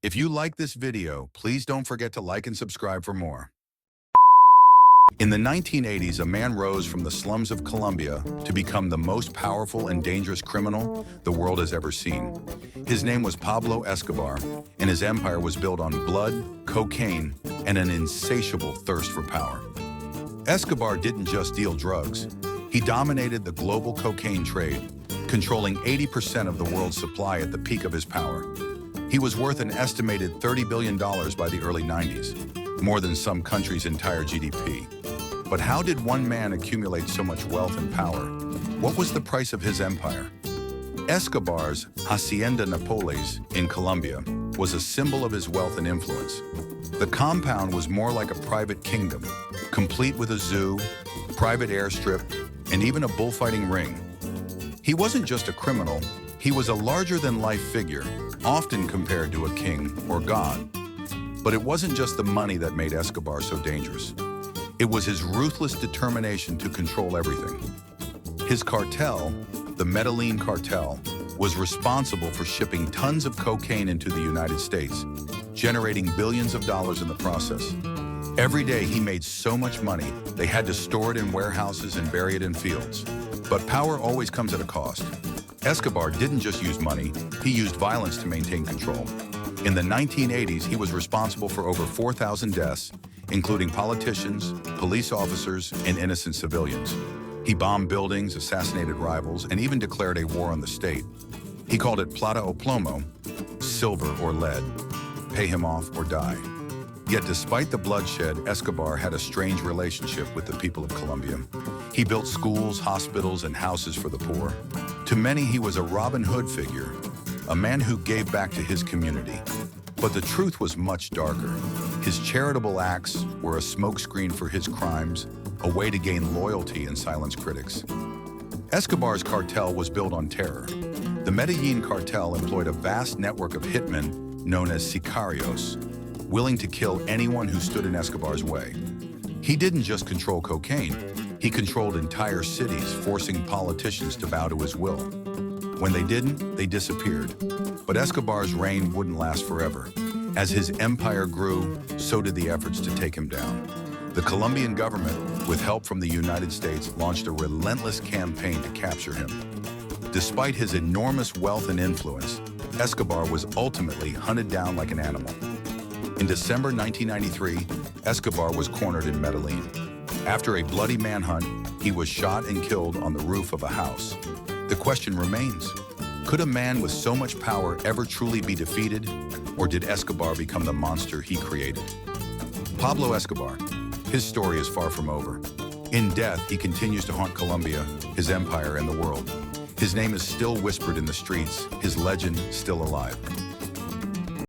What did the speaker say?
If you like this video, please don't forget to like and subscribe for more. In the 1980s, a man rose from the slums of Colombia to become the most powerful and dangerous criminal the world has ever seen. His name was Pablo Escobar, and his empire was built on blood, cocaine, and an insatiable thirst for power. Escobar didn't just deal drugs. He dominated the global cocaine trade, controlling 80% of the world's supply at the peak of his power. He was worth an estimated $30 billion by the early 90s, more than some countries' entire GDP. But how did one man accumulate so much wealth and power? What was the price of his empire? Escobar's Hacienda Nápoles in Colombia was a symbol of his wealth and influence. The compound was more like a private kingdom, complete with a zoo, private airstrip, and even a bullfighting ring. He wasn't just a criminal, he was a larger-than-life figure, often compared to a king or god. But it wasn't just the money that made Escobar so dangerous. It was his ruthless determination to control everything. His cartel, the Medellin cartel, was responsible for shipping tons of cocaine into the United States, generating billions of dollars in the process. Every day he made so much money, they had to store it in warehouses and bury it in fields. But power always comes at a cost. Escobar didn't just use money, he used violence to maintain control. In the 1980s, he was responsible for over 4,000 deaths, including politicians, police officers, and innocent civilians. He bombed buildings, assassinated rivals, and even declared a war on the state. He called it plata o plomo, silver or lead, pay him off or die. Yet despite the bloodshed, Escobar had a strange relationship with the people of Colombia. He built schools, hospitals, and houses for the poor. To many, he was a Robin Hood figure, a man who gave back to his community. But the truth was much darker. His charitable acts were a smokescreen for his crimes, a way to gain loyalty and silence critics. Escobar's cartel was built on terror. The Medellin cartel employed a vast network of hitmen known as sicarios, willing to kill anyone who stood in Escobar's way. He didn't just control cocaine, he controlled entire cities, forcing politicians to bow to his will. When they didn't, they disappeared. But Escobar's reign wouldn't last forever. As his empire grew, so did the efforts to take him down. The Colombian government, with help from the United States, launched a relentless campaign to capture him. Despite his enormous wealth and influence, Escobar was ultimately hunted down like an animal. In December 1993, Escobar was cornered in Medellin. After a bloody manhunt, he was shot and killed on the roof of a house. The question remains, could a man with so much power ever truly be defeated, or did Escobar become the monster he created? Pablo Escobar, his story is far from over. In death, he continues to haunt Colombia, his empire, and the world. His name is still whispered in the streets, his legend still alive.